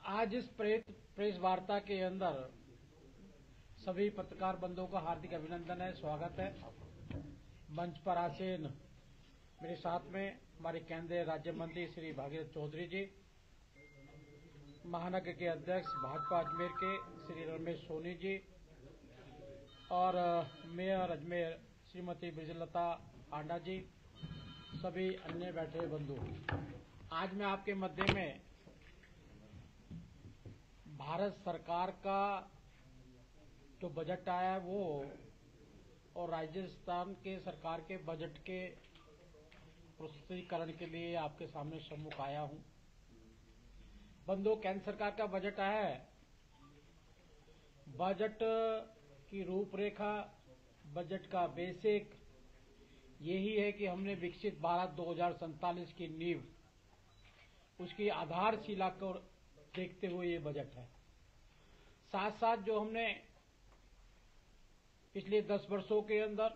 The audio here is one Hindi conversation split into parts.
आज इस प्रेस वार्ता के अंदर सभी पत्रकार बंधुओं का हार्दिक अभिनंदन है, स्वागत है। मंच पर आसीन मेरे साथ में हमारे केंद्रीय राज्य मंत्री श्री भागीरथ चौधरी जी, महानगर के अध्यक्ष भाजपा अजमेर के श्री रमेश सोनी जी और मेयर अजमेर श्रीमती ब्रिजलता आंडा जी, सभी अन्य बैठे बंधु। आज मैं आपके मध्य में भारत सरकार का जो बजट आया है वो और राजस्थान के सरकार के बजट के प्रस्तुतिकरण के लिए आपके सामने सम्मुख आया हूं। बंधु, केंद्र सरकार का बजट आया है। बजट की रूपरेखा, बजट का बेसिक यही है कि हमने विकसित भारत 2047 की नींव, उसकी आधारशिला को देखते हुए ये बजट है। साथ साथ जो हमने पिछले 10 वर्षों के अंदर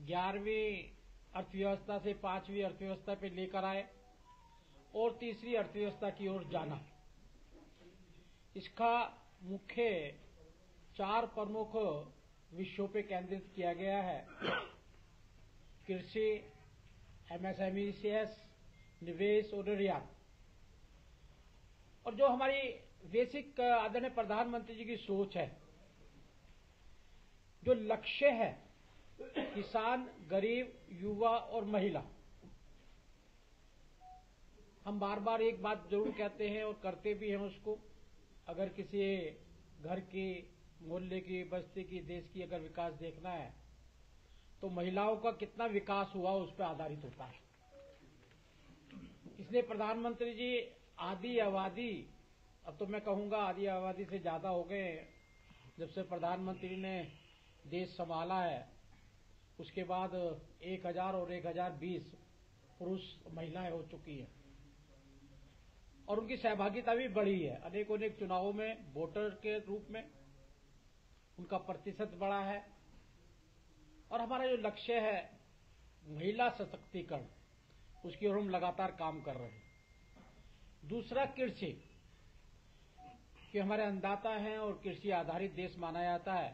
11वीं अर्थव्यवस्था से 5वीं अर्थव्यवस्था पे लेकर आए और तीसरी अर्थव्यवस्था की ओर जाना, इसका मुख्य 4 प्रमुख विषयों पे केंद्रित किया गया है। कृषि, एमएसएमई, निवेश और निर्यात। और जो हमारी बेसिक आदरणीय प्रधानमंत्री जी की सोच है, जो लक्ष्य है किसान, गरीब, युवा और महिला, हम बार बार एक बात जरूर कहते हैं और करते भी हैं उसको। अगर किसी घर की, मोहल्ले की, बस्ती की, देश की अगर विकास देखना है तो महिलाओं का कितना विकास हुआ उस पर आधारित होता है। इसलिए प्रधानमंत्री जी आदि आबादी, अब तो मैं कहूंगा आदि आबादी से ज्यादा हो गए जब से प्रधानमंत्री ने देश संभाला है। उसके बाद 1000 और 1020 पुरुष महिलाएं हो चुकी हैं और उनकी सहभागिता भी बढ़ी है। अनेक चुनावों में वोटर के रूप में उनका प्रतिशत बढ़ा है। और हमारा जो लक्ष्य है महिला सशक्तिकरण, उसकी ओर हम लगातार काम कर रहे हैं। दूसरा, कृषि, कि हमारे अन्नदाता हैं और कृषि आधारित देश माना जाता है,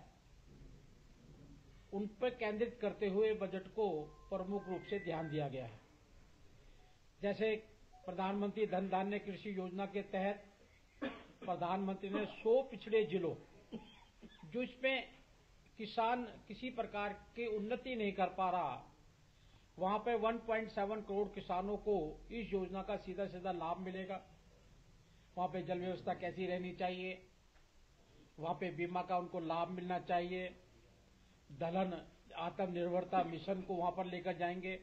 उन पर केंद्रित करते हुए बजट को प्रमुख रूप से ध्यान दिया गया है। जैसे प्रधानमंत्री धन धान्य कृषि योजना के तहत प्रधानमंत्री ने 100 पिछड़े जिलों, जो इसमें किसान किसी प्रकार की उन्नति नहीं कर पा रहा, वहां पे 1.7 करोड़ किसानों को इस योजना का सीधा सीधा लाभ मिलेगा। वहां पे जल व्यवस्था कैसी रहनी चाहिए, वहां पे बीमा का उनको लाभ मिलना चाहिए, दलहन आत्मनिर्भरता मिशन को वहां पर लेकर जाएंगे,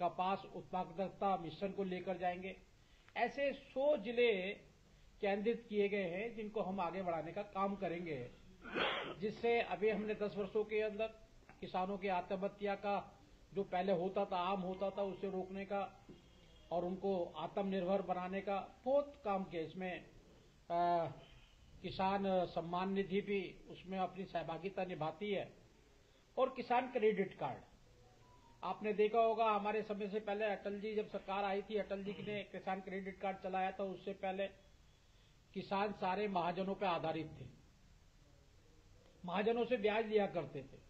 कपास उत्पादकता मिशन को लेकर जाएंगे। ऐसे 100 जिले केंद्रित किए गए हैं जिनको हम आगे बढ़ाने का काम करेंगे, जिससे अभी हमने 10 वर्षों के अंदर किसानों की आत्महत्या का, जो पहले होता था, आम होता था, उसे रोकने का और उनको आत्मनिर्भर बनाने का बहुत काम किया। इसमें किसान सम्मान निधि भी उसमें अपनी सहभागिता निभाती है। और किसान क्रेडिट कार्ड, आपने देखा होगा हमारे समय से पहले अटल जी जब सरकार आई थी, अटल जी ने किसान क्रेडिट कार्ड चलाया था। उससे पहले किसान सारे महाजनों पर आधारित थे, महाजनों से ब्याज लिया करते थे।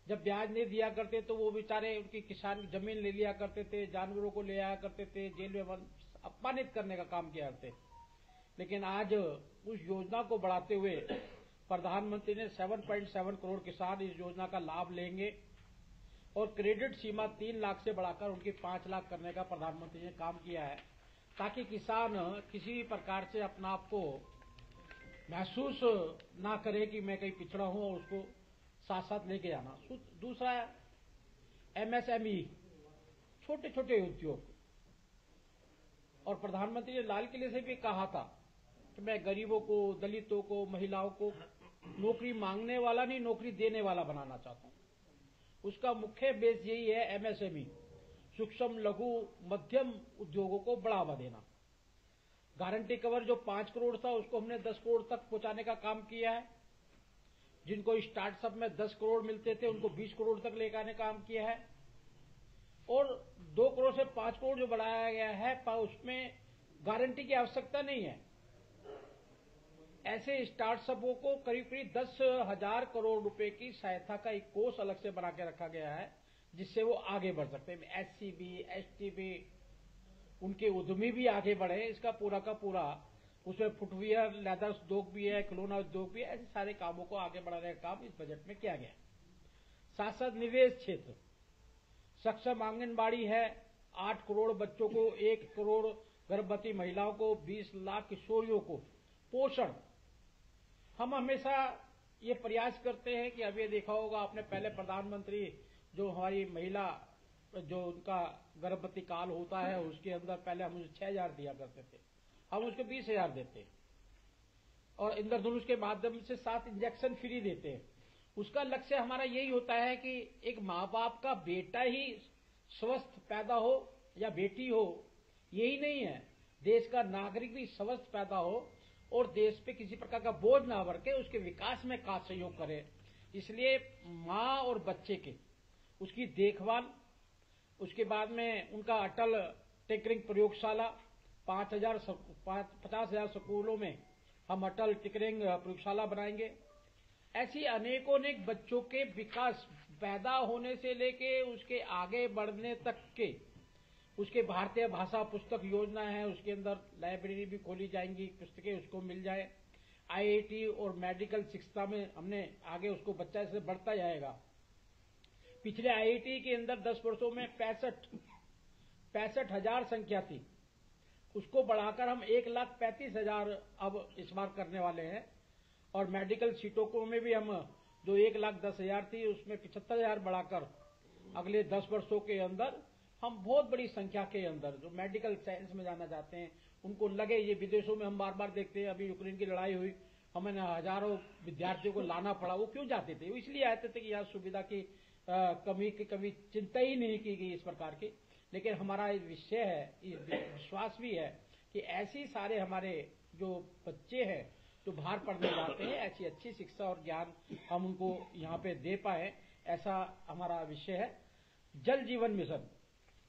जब ब्याज नहीं दिया करते तो वो बेचारे उनकी किसान जमीन ले लिया करते थे, जानवरों को ले आया करते थे, जेल में अपमानित करने का काम किया करते। लेकिन आज उस योजना को बढ़ाते हुए प्रधानमंत्री ने 7.7 करोड़ किसान इस योजना का लाभ लेंगे और क्रेडिट सीमा 3 लाख से बढ़ाकर उनकी 5 लाख करने का प्रधानमंत्री ने काम किया है, ताकि किसान किसी भी प्रकार से अपना आप को महसूस ना करे कि मैं कहीं पिछड़ा हूं और उसको साथ साथ लेके जाना। दूसरा, एमएसएमई, छोटे छोटे उद्योग। और प्रधानमंत्री ने लाल किले से भी कहा था कि मैं गरीबों को, दलितों को, महिलाओं को नौकरी मांगने वाला नहीं, नौकरी देने वाला बनाना चाहता हूं। उसका मुख्य बेस यही है, एमएसएमई, सूक्ष्म लघु मध्यम उद्योगों को बढ़ावा देना। गारंटी कवर जो 5 करोड़ था उसको हमने 10 करोड़ तक पहुंचाने का काम किया है। जिनको स्टार्टअप में 10 करोड़ मिलते थे उनको 20 करोड़ तक लेकर आने का काम किया है। और 2 करोड़ से 5 करोड़ जो बढ़ाया गया है, उसमें गारंटी की आवश्यकता नहीं है। ऐसे स्टार्टअपों को करीब करीब 10,000 करोड़ रुपए की सहायता का एक कोष अलग से बना के रखा गया है, जिससे वो आगे बढ़ सकते हैं। एससीबी, एसटीबी, उनके उद्यमी भी आगे बढ़े, इसका पूरा का पूरा उसमें फुटवियर, लेदर उद्योग भी है, खिलौना उद्योग भी है, ऐसे सारे कामों को आगे बढ़ाने का काम इस बजट में किया गया। साथ साथ निवेश क्षेत्र, सक्षम आंगनबाड़ी है, 8 करोड़ बच्चों को, 1 करोड़ गर्भवती महिलाओं को, 20 लाख किशोरियों को पोषण। हम हमेशा ये प्रयास करते हैं कि अभी देखा होगा आपने, पहले प्रधानमंत्री जो हमारी महिला जो उनका गर्भवती काल होता है उसके अंदर पहले हम उसे 6,000 दिया करते थे, हम उसको 20,000 देते हैं और इंद्रधनुष के माध्यम से 7 इंजेक्शन फ्री देते हैं। उसका लक्ष्य हमारा यही होता है कि एक माँ बाप का बेटा ही स्वस्थ पैदा हो या बेटी हो, यही नहीं है, देश का नागरिक भी स्वस्थ पैदा हो और देश पे किसी प्रकार का बोझ ना बरके, उसके विकास में का सहयोग करे। इसलिए माँ और बच्चे के उसकी देखभाल, उसके बाद में उनका अटल टिंकरिंग प्रयोगशाला, 50,000 स्कूलों में हम अटल टिंकरिंग प्रयोगशाला बनाएंगे। ऐसी अनेकों अनेक बच्चों के विकास, पैदा होने से लेके उसके आगे बढ़ने तक के, उसके भारतीय भाषा पुस्तक योजना है, उसके अंदर लाइब्रेरी भी खोली जाएंगी, पुस्तकें उसको मिल जाए। आईआईटी और मेडिकल शिक्षा में हमने आगे उसको बच्चा से बढ़ता जाएगा। पिछले आईआईटी के अंदर 10 वर्षों में 65,000 संख्या थी, उसको बढ़ाकर हम 1,35,000 अब इस बार करने वाले हैं। और मेडिकल सीटों को में भी हम जो 1,10,000 थी उसमें 75,000 बढ़ाकर अगले 10 वर्षों के अंदर हम बहुत बड़ी संख्या के अंदर जो मेडिकल साइंस में जाना चाहते हैं उनको लगे। ये विदेशों में हम बार बार देखते हैं, अभी यूक्रेन की लड़ाई हुई, हमें हजारों विद्यार्थियों को लाना पड़ा। वो क्यों जाते थे? वो इसलिए आते थे कि यहाँ सुविधा की कमी की कभी चिंता ही नहीं की गई इस प्रकार की। लेकिन हमारा विषय है, विश्वास भी है कि ऐसी सारे हमारे जो बच्चे हैं जो बाहर पढ़ने जाते हैं, ऐसी अच्छी शिक्षा और ज्ञान हम उनको यहाँ पे दे पाए, ऐसा हमारा विषय है। जल जीवन मिशन,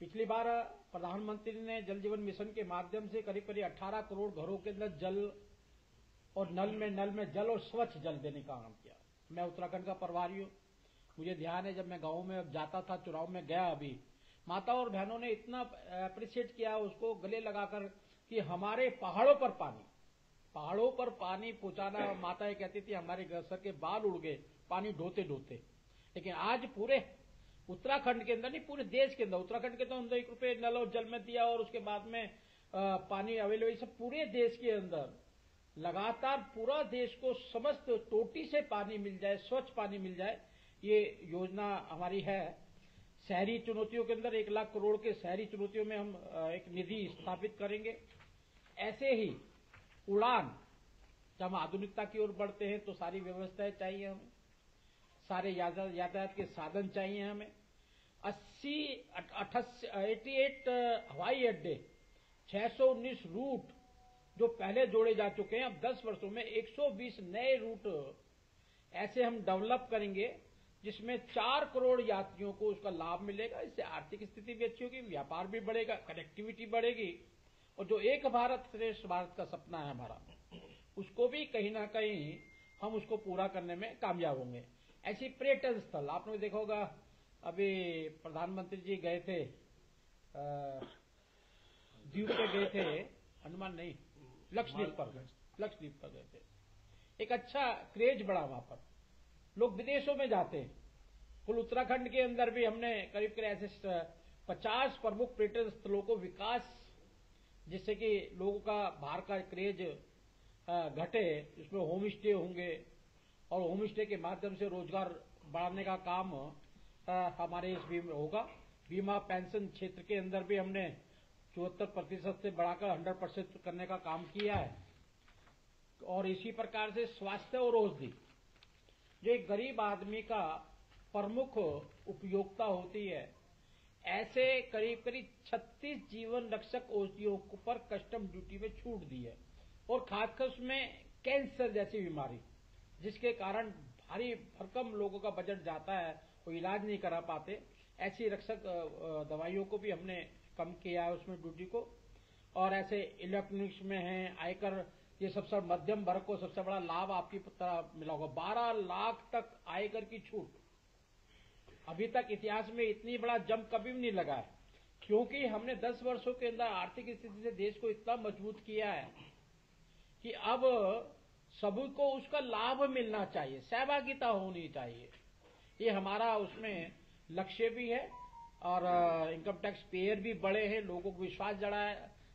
पिछली बार प्रधानमंत्री ने जल जीवन मिशन के माध्यम से करीब करीब 18 करोड़ घरों के अंदर जल और नल में जल और स्वच्छ जल देने का काम किया। मैं उत्तराखंड का प्रभारी हूँ, मुझे ध्यान है जब मैं गाँव में जाता था, चुनाव में गया अभी, माता और बहनों ने इतना अप्रिशिएट किया उसको गले लगाकर कि हमारे पहाड़ों पर पानी पहुंचाना। माताएं कहती थी हमारे सर के बाल उड़ गए पानी ढोते ढोते। लेकिन आज पूरे उत्तराखंड के अंदर नहीं, पूरे देश के अंदर, उत्तराखंड के तो अंदर 1 रुपये नल और जल में दिया और उसके बाद में पानी अवेलेबल, सब पूरे देश के अंदर लगातार पूरा देश को समस्त टोटी से पानी मिल जाए, स्वच्छ पानी मिल जाए, ये योजना हमारी है। शहरी चुनौतियों के अंदर 1 लाख करोड़ के शहरी चुनौतियों में हम एक निधि स्थापित करेंगे। ऐसे ही उड़ान, जब हम आधुनिकता की ओर बढ़ते हैं तो सारी व्यवस्थाएं चाहिए हमें, सारे यातायात के साधन चाहिए हमें। 88 हवाई अड्डे, 619 रूट जो पहले जोड़े जा चुके हैं, अब 10 वर्षों में 120 नए रूट ऐसे हम डेवलप करेंगे जिसमें 4 करोड़ यात्रियों को उसका लाभ मिलेगा। इससे आर्थिक स्थिति भी अच्छी होगी, व्यापार भी बढ़ेगा, कनेक्टिविटी बढ़ेगी और जो एक भारत श्रेष्ठ भारत का सपना है हमारा, उसको भी कहीं ना कहीं हम उसको पूरा करने में कामयाब होंगे। ऐसी पर्यटन स्थल आपने देखा होगा, अभी प्रधानमंत्री जी गए थे द्वीप पे गए थे, अंडमान नहीं, लक्षद्वीप पर गए थे। एक अच्छा क्रेज बढ़ा वहां पर, लोग विदेशों में जाते हैं। कुल उत्तराखंड के अंदर भी हमने करीब करीब ऐसे 50 प्रमुख पर्यटन स्थलों को विकास, जिससे कि लोगों का बाहर का क्रेज घटे, इसमें होम स्टे होंगे और होम स्टे के माध्यम से रोजगार बढ़ाने का काम हमारे इस बीमा होगा। बीमा पेंशन क्षेत्र के अंदर भी हमने 74% से बढ़ाकर 100% करने का काम किया है। और इसी प्रकार से स्वास्थ्य और औषधि, जो एक गरीब आदमी का प्रमुख उपयोगिता होती है, ऐसे करीब करीब 36 जीवन रक्षक औषधियों पर कस्टम ड्यूटी में छूट दी है। और खासकर उसमें कैंसर जैसी बीमारी, जिसके कारण भारी भरकम लोगों का बजट जाता है, वो इलाज नहीं करा पाते, ऐसी रक्षक दवाइयों को भी हमने कम किया है उसमें ड्यूटी को। और ऐसे इलेक्ट्रॉनिक्स में है, आयकर ये सबसे मध्यम वर्ग को सबसे बड़ा लाभ आपकी तरह मिला होगा। 12 लाख तक आयकर की छूट, अभी तक इतिहास में इतनी बड़ा जंप कभी भी नहीं लगा है, क्योंकि हमने 10 वर्षों के अंदर आर्थिक स्थिति से देश को इतना मजबूत किया है कि अब सभी को उसका लाभ मिलना चाहिए, सहभागिता होनी चाहिए। ये हमारा उसमें लक्ष्य भी है और इनकम टैक्स पेयर भी बड़े हैं, लोगों को विश्वास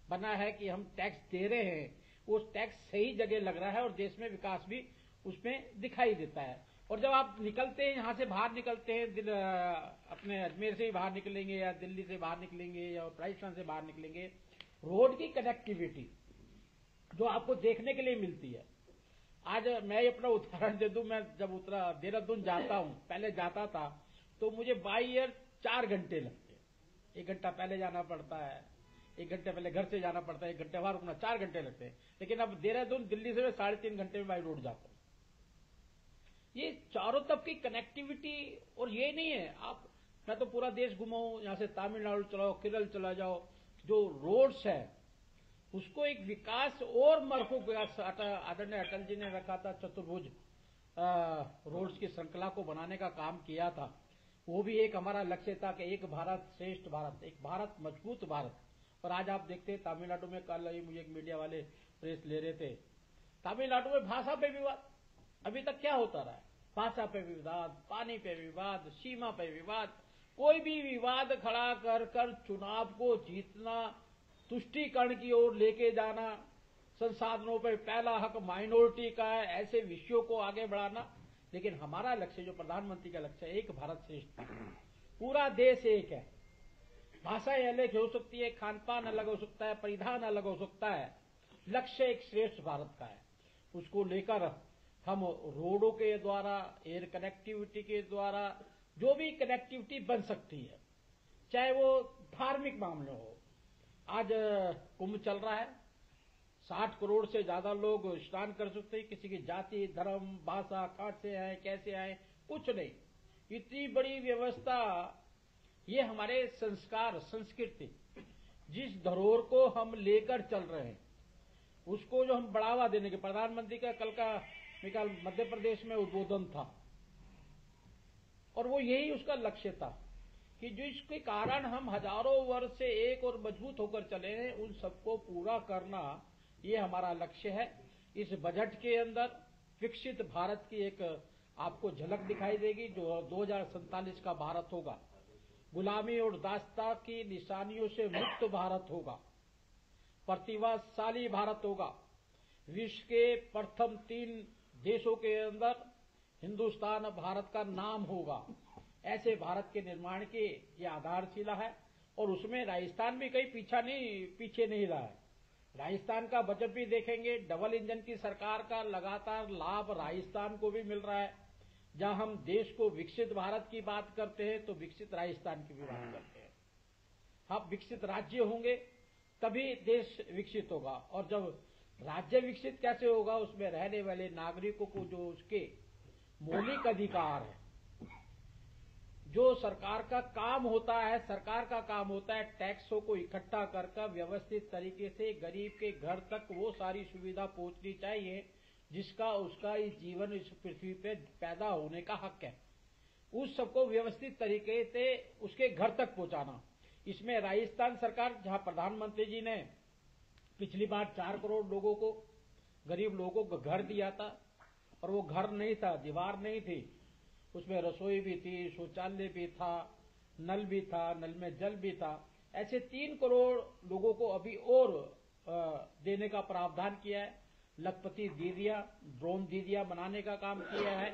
बना है कि हम टैक्स दे रहे हैं, वो टैक्स सही जगह लग रहा है और देश में विकास भी उसमें दिखाई देता है। और जब आप निकलते हैं, यहां से बाहर निकलते हैं, अपने अजमेर से ही बाहर निकलेंगे या दिल्ली से बाहर निकलेंगे या राजस्थान से बाहर निकलेंगे, रोड की कनेक्टिविटी जो आपको देखने के लिए मिलती है। आज मैं अपना उदाहरण दे दूं, मैं जब देहरादून जाता हूं, पहले जाता था तो मुझे बाई एयर 4 घंटे लगते, 1 घंटा पहले जाना पड़ता है, 1 घंटे पहले घर से जाना पड़ता है, 1 घंटे वहां रुकना, 4 घंटे लगते हैं। लेकिन अब देहरादून दिल्ली से मैं 3.5 घंटे में बाई रोड जाता हूं। ये चारों तरफ की कनेक्टिविटी, और ये नहीं है मैं तो पूरा देश घुमा हूं, यहां से तमिलनाडु चलाओ, केरल चला जाओ, जो रोड्स है उसको एक विकास और मरफूक विकास आदरणीय अटल जी ने रखा था, चतुर्भुज रोड्स की श्रृंखला को बनाने का काम किया था। वो भी एक हमारा लक्ष्य था कि एक भारत श्रेष्ठ भारत, एक भारत मजबूत भारत। और आज आप देखते हैं तमिलनाडु में, कल ही मुझे एक मीडिया वाले प्रेस ले रहे थे, तमिलनाडु में भाषा पे विवाद अभी तक क्या होता रहा है, भाषा पे विवाद, पानी पे विवाद, सीमा पे विवाद, कोई भी विवाद खड़ा कर चुनाव को जीतना, तुष्टीकरण की ओर लेके जाना, संसाधनों पर पहला हक माइनॉरिटी का है, ऐसे विषयों को आगे बढ़ाना। लेकिन हमारा लक्ष्य, जो प्रधानमंत्री का लक्ष्य है, एक भारत श्रेष्ठ भारत, पूरा देश एक है, भाषाएं अलग हो सकती है, खान पान अलग हो सकता है, परिधान अलग हो सकता है, लक्ष्य एक श्रेष्ठ भारत का है। उसको लेकर हम रोडों के द्वारा, एयर कनेक्टिविटी के द्वारा जो भी कनेक्टिविटी बन सकती है, चाहे वो धार्मिक मामले हो, आज कुंभ चल रहा है, 60 करोड़ से ज्यादा लोग स्नान कर सकते हैं, किसी की जाति, धर्म, भाषा, कहां से आए, कैसे आए, कुछ नहीं, इतनी बड़ी व्यवस्था। ये हमारे संस्कार, संस्कृति, जिस धरोहर को हम लेकर चल रहे हैं, उसको जो हम बढ़ावा देने के, प्रधानमंत्री का कल का मध्य प्रदेश में उद्बोधन था, और वो यही उसका लक्ष्य था कि जिसके कारण हम हजारों वर्ष से एक और मजबूत होकर चले हैं, उन सबको पूरा करना, ये हमारा लक्ष्य है। इस बजट के अंदर विकसित भारत की एक आपको झलक दिखाई देगी, जो 2047 का भारत होगा, गुलामी और दासता की निशानियों से मुक्त भारत होगा, प्रतिभाशाली भारत होगा, विश्व के प्रथम 3 देशों के अंदर हिंदुस्तान भारत का नाम होगा। ऐसे भारत के निर्माण की ये आधारशिला है, और उसमें राजस्थान भी कहीं पीछे नहीं रहा है। राजस्थान का बजट भी देखेंगे, डबल इंजन की सरकार का लगातार लाभ राजस्थान को भी मिल रहा है। जहां हम देश को विकसित भारत की बात करते हैं, तो विकसित राजस्थान की भी बात करते हैं। हम विकसित राज्य होंगे तभी देश विकसित होगा, और जब राज्य विकसित कैसे होगा, उसमें रहने वाले नागरिकों को जो उसके मौलिक अधिकार है, जो सरकार का काम होता है टैक्सों को इकट्ठा कर व्यवस्थित तरीके से गरीब के घर तक वो सारी सुविधा पहुंचनी चाहिए जिसका उसका इस जीवन, इस पृथ्वी पे पैदा होने का हक है। उस सबको व्यवस्थित तरीके से उसके घर तक पहुंचाना। इसमें राजस्थान सरकार, जहां प्रधानमंत्री जी ने पिछली बार 4 करोड़ लोगों को, गरीब लोगों को घर दिया था, और वो घर नहीं था, दीवार नहीं थी, उसमें रसोई भी थी, शौचालय भी था, नल भी था, नल में जल भी था। ऐसे 3 करोड़ लोगों को अभी और देने का प्रावधान किया है। लखपति दीदियां, ड्रोन दीदियां बनाने का काम किया है।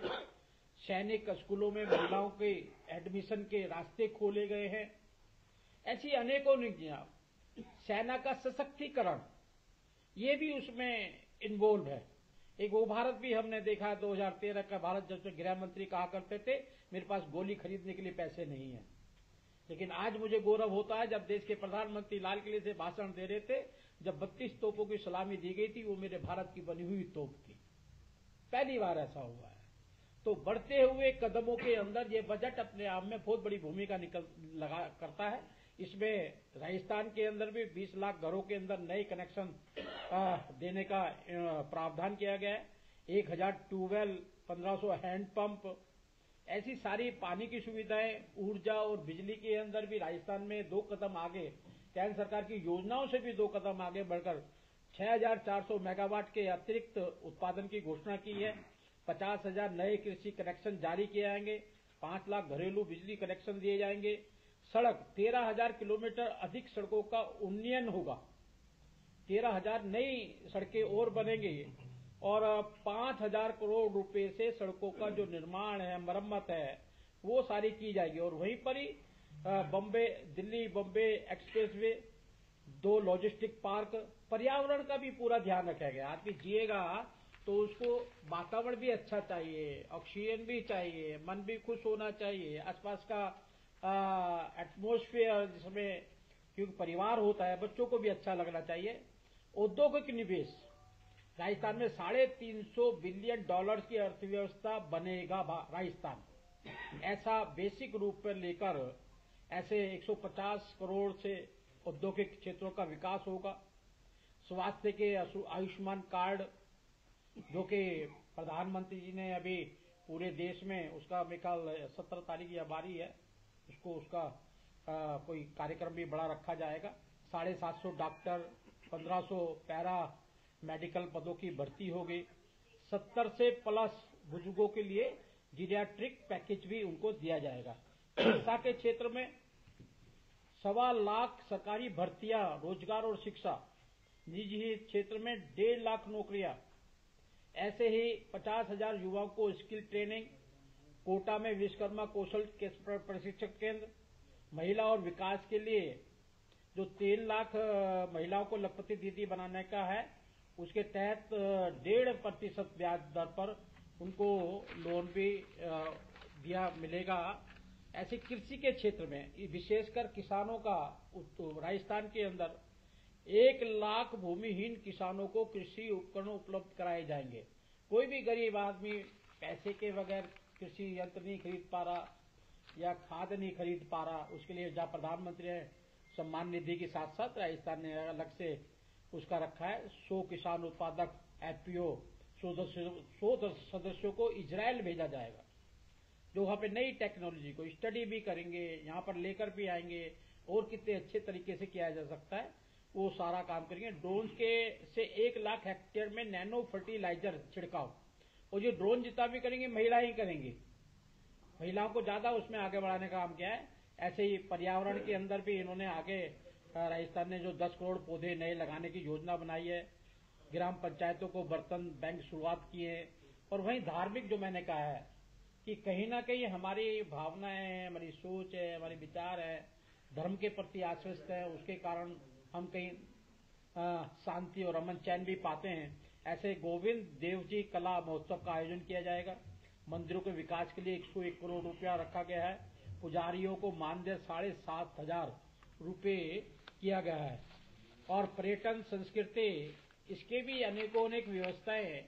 सैनिक स्कूलों में महिलाओं के एडमिशन के रास्ते खोले गए हैं। ऐसी अनेकों नीतियां। सेना का सशक्तिकरण, ये भी उसमें इन्वॉल्व है। एक वो भारत भी हमने देखा 2013 का भारत, जब गृह मंत्री कहा करते थे मेरे पास गोली खरीदने के लिए पैसे नहीं है। लेकिन आज मुझे गौरव होता है, जब देश के प्रधानमंत्री लाल किले से भाषण दे रहे थे, जब 32 तोपों की सलामी दी गई थी, वो मेरे भारत की बनी हुई तोप थी। पहली बार ऐसा हुआ है। तो बढ़ते हुए कदमों के अंदर ये बजट अपने आप में बहुत बड़ी भूमिका करता है। इसमें राजस्थान के अंदर भी 20 लाख घरों के अंदर नए कनेक्शन देने का प्रावधान किया गया है। 1000 ट्यूबवेल, 1500 हैंडपंप, ऐसी सारी पानी की सुविधाएं, ऊर्जा और बिजली के अंदर भी राजस्थान में 2 कदम आगे, केंद्र सरकार की योजनाओं से भी 2 कदम आगे बढ़कर 6400 मेगावाट के अतिरिक्त उत्पादन की घोषणा की है। 50,000 नए कृषि कनेक्शन जारी किए जाएंगे। 5 लाख घरेलू बिजली कनेक्शन दिए जाएंगे। सड़क 13,000 किलोमीटर अधिक सड़कों का उन्नयन होगा। 13,000 नई सड़कें और बनेंगी और 5,000 करोड़ रुपए से सड़कों का जो निर्माण है, मरम्मत है, वो सारी की जाएगी। और वहीं पर ही Delhi Bombay expressway, 2 logistic park, पर्यावरण का भी पूरा ध्यान रखा गया। आदमी जिएगा तो उसको वातावरण भी अच्छा चाहिए, ऑक्सीजन भी चाहिए, मन भी खुश होना चाहिए, आसपास का एटमॉस्फेयर जिसमें, क्योंकि परिवार होता है, बच्चों को भी अच्छा लगना चाहिए। औद्योगिक निवेश, राजस्थान में $350 बिलियन की अर्थव्यवस्था बनेगा राजस्थान, ऐसा बेसिक रूप पर लेकर ऐसे 150 करोड़ से औद्योगिक क्षेत्रों का विकास होगा। स्वास्थ्य के आयुष्मान कार्ड, जो कि प्रधानमंत्री जी ने अभी पूरे देश में, उसका मेरे ख्याल 17 तारीख या 12 है, उसका कोई कार्यक्रम भी बड़ा रखा जाएगा। 750 डॉक्टर, 1500 पैरा मेडिकल पदों की भर्ती होगी। 70 से प्लस बुजुर्गों के लिए जीरियाट्रिक पैकेज भी उनको दिया जाएगा। शिक्षा के क्षेत्र में 1.25 लाख सरकारी भर्तियां, रोजगार और शिक्षा, निजी क्षेत्र में 1.5 लाख नौकरियां, ऐसे ही 50,000 युवाओं को स्किल ट्रेनिंग, कोटा में विश्वकर्मा कौशल प्रशिक्षण केंद्र, महिला और विकास के लिए जो 3 लाख महिलाओं को लखपति दीदी बनाने का है, उसके तहत 1.5% ब्याज दर पर उनको लोन भी मिलेगा। ऐसे कृषि के क्षेत्र में विशेषकर किसानों का, राजस्थान के अंदर 1 लाख भूमिहीन किसानों को कृषि उपकरण उपलब्ध कराए जाएंगे। कोई भी गरीब आदमी पैसे के बगैर कृषि यंत्र नहीं खरीद पा रहा या खाद नहीं खरीद पा रहा, उसके लिए जहां प्रधानमंत्री ने सम्मान निधि के साथ साथ राजस्थान ने अलग से उसका रखा है। 100 किसान उत्पादक एफपीओ 100 सदस्यों को इजराइल भेजा जाएगा, जो वहां पे नई टेक्नोलॉजी को स्टडी भी करेंगे, यहाँ पर लेकर भी आएंगे और कितने अच्छे तरीके से किया जा सकता है वो सारा काम करेंगे। ड्रोन के से 1 लाख हेक्टेयर में नैनो फर्टिलाइजर छिड़काव, और ये ड्रोन जितना भी करेंगे महिला ही करेंगी, महिलाओं को ज्यादा उसमें आगे बढ़ाने का काम किया है। ऐसे ही पर्यावरण के अंदर भी इन्होंने आगे, राजस्थान ने जो 10 करोड़ पौधे नए लगाने की योजना बनाई है, ग्राम पंचायतों को बर्तन बैंक शुरुआत की है। और वहीं धार्मिक, जो मैंने कहा है कि कहीं ना कहीं हमारी भावनाएं हैं, हमारी सोच है, हमारे विचार है, धर्म के प्रति आश्वस्त है, उसके कारण हम कहीं शांति और अमन चैन भी पाते हैं। ऐसे गोविंद देव जी कला महोत्सव का आयोजन किया जाएगा। मंदिरों के विकास के लिए 101 करोड़ रुपया रखा गया है। पुजारियों को मानदेय 7,500 रुपये किया गया है। और पर्यटन संस्कृति, इसके भी अनेक व्यवस्थाएं हैं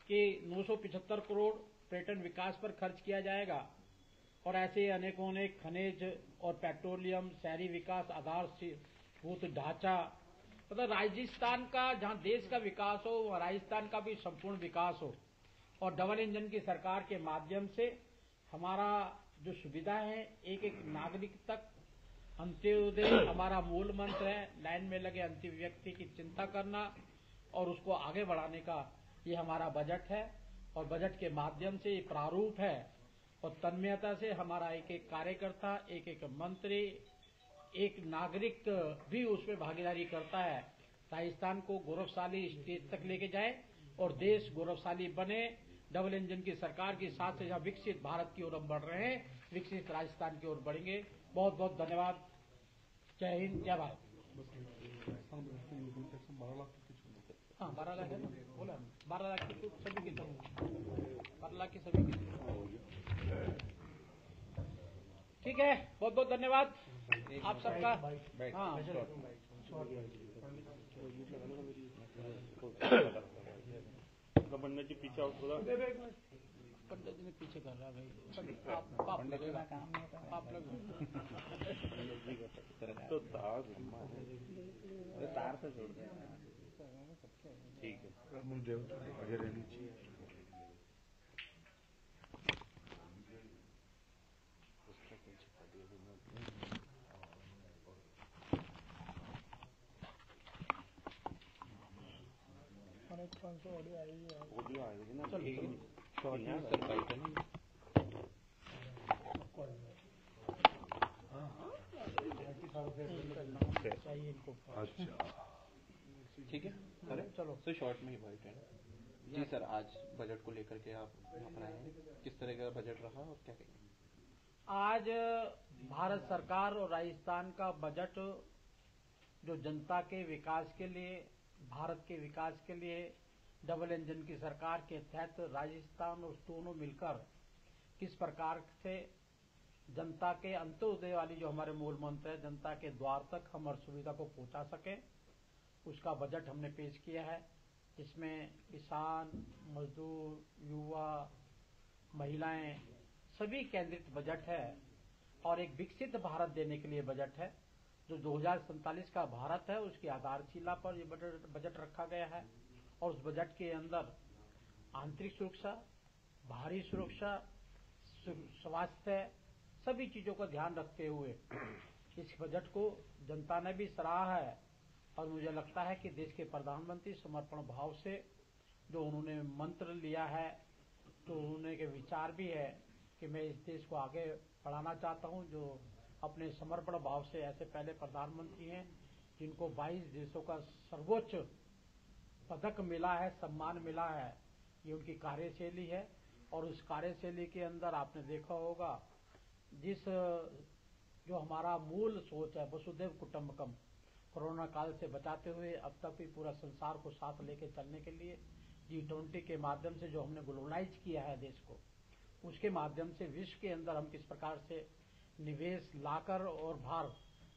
कि 975 करोड़ पर्यटन विकास पर खर्च किया जाएगा। और ऐसे अनेक खनिज और पेट्रोलियम, शहरी विकास, आधारभूत ढांचा, मतलब राजस्थान का, जहां देश का विकास हो वहां राजस्थान का भी संपूर्ण विकास हो। और डबल इंजन की सरकार के माध्यम से हमारा जो सुविधा है, एक नागरिक तक अंत्योदय हमारा मूल मंत्र है। लाइन में लगे अंतिम व्यक्ति की चिंता करना और उसको आगे बढ़ाने का ये हमारा बजट है। और बजट के माध्यम से ये प्रारूप है और तन्मयता से हमारा एक कार्यकर्ता, एक मंत्री, एक नागरिक भी उसमें भागीदारी करता है। राजस्थान को गौरवशाली स्टेज तक लेके जाए और देश गौरवशाली बने। डबल इंजन की सरकार के साथ से विकसित भारत की ओर हम बढ़ रहे हैं, विकसित राजस्थान की ओर बढ़ेंगे। बहुत बहुत धन्यवाद। जय हिंद, जय भारत। हाँ, 12 लाख है ना, बोला 12 लाख की सभी की 12 लाख की सभी की। ठीक है, बहुत बहुत धन्यवाद आप सबका। हाँ, पंडित जी पीछे आओ थोड़ा। पंडित जी ने पीछे कर रहा भाई, आप लगेगा, आप लग तो तार से जोड़ ठीक है। देवता आगे रहनी चाहिए। ऑडियो आएगी ना, शॉर्ट में चाहिए इनको। अच्छा ठीक है, अरे चलो सर शॉर्ट में ही वाइट है जी। सर आज बजट को लेकर के आप यहाँ पर आए हैं, किस तरह का बजट रहा और क्या कहेंगे? आज भारत सरकार और राजस्थान का बजट जो जनता के विकास के लिए, भारत के विकास के लिए डबल इंजन की सरकार के तहत राजस्थान और दोनों मिलकर किस प्रकार से जनता के अंत्योदय वाली जो हमारे मूल मंत्र है, जनता के द्वार तक हम हर सुविधा को पहुंचा सके, उसका बजट हमने पेश किया है। जिसमें किसान, मजदूर, युवा, महिलाएं सभी केंद्रित बजट है और एक विकसित भारत देने के लिए बजट है। जो 2047 का भारत है उसकी आधारशिला पर ये बजट रखा गया है और उस बजट के अंदर आंतरिक सुरक्षा, बाहरी सुरक्षा, स्वास्थ्य, सभी चीजों का ध्यान रखते हुए इस बजट को जनता ने भी सराहा है। और मुझे लगता है कि देश के प्रधानमंत्री समर्पण भाव से जो उन्होंने मंत्र लिया है, तो उन्होंने के विचार भी है कि मैं इस देश को आगे बढ़ाना चाहता हूं। जो अपने समर्पण भाव से, ऐसे पहले प्रधानमंत्री हैं जिनको 22 देशों का सर्वोच्च पदक मिला है, सम्मान मिला है, ये उनकी कार्यशैली है। और उस कार्यशैली के अंदर आपने देखा होगा जिस जो हमारा मूल सोच है वसुधैव कुटुंबकम, कोरोना काल से बचाते हुए अब तक भी पूरा संसार को साथ लेके चलने के लिए G20 के माध्यम से जो हमने ग्लोबलाइज किया है देश को, उसके माध्यम से विश्व के अंदर हम किस प्रकार से निवेश लाकर और भार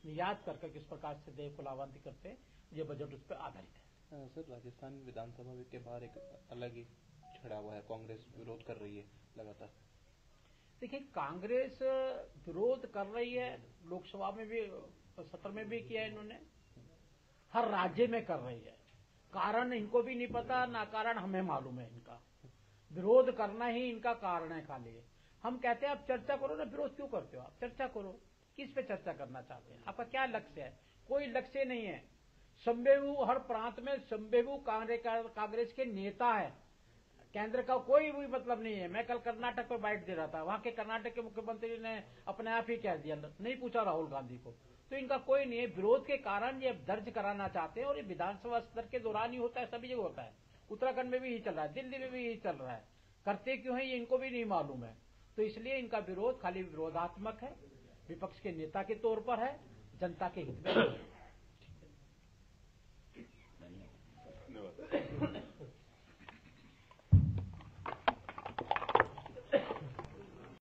निर्यात करके किस प्रकार से देश को लाभान्वित करते हैं, ये बजट उस पर आधारित है। सर राजस्थान विधानसभा के बाहर एक अलग ही छड़ा हुआ है, कांग्रेस विरोध कर रही है लगातार। देखिए, कांग्रेस विरोध कर रही है, लोकसभा में भी सत्र में भी किया इन्होंने, हर राज्य में कर रही है। कारण इनको भी नहीं पता, ना कारण हमें मालूम है। इनका विरोध करना ही इनका कारण है खाली। हम कहते हैं आप चर्चा करो ना, विरोध क्यों करते हो? आप चर्चा करो, किस पे चर्चा करना चाहते हैं? आपका क्या लक्ष्य है? कोई लक्ष्य नहीं है। संबेबू हर प्रांत में संबेबू कांग्रेस के नेता है, केंद्र का कोई भी मतलब नहीं है। मैं कल कर्नाटक पर बाइट दे रहा था, वहां के कर्नाटक के मुख्यमंत्री ने अपने आप ही कह दिया, नहीं पूछा राहुल गांधी को। तो इनका कोई नहीं है। विरोध के कारण ये दर्ज कराना चाहते हैं और ये विधानसभा स्तर के दौरान ही होता है, सभी जगह होता है। उत्तराखंड में भी यही चल रहा है, दिल्ली में भी यही चल रहा है। करते क्यों है ये इनको भी नहीं मालूम है। तो इसलिए इनका विरोध खाली विरोधात्मक है, विपक्ष के नेता के तौर पर है, जनता के हित में। धन्यवाद।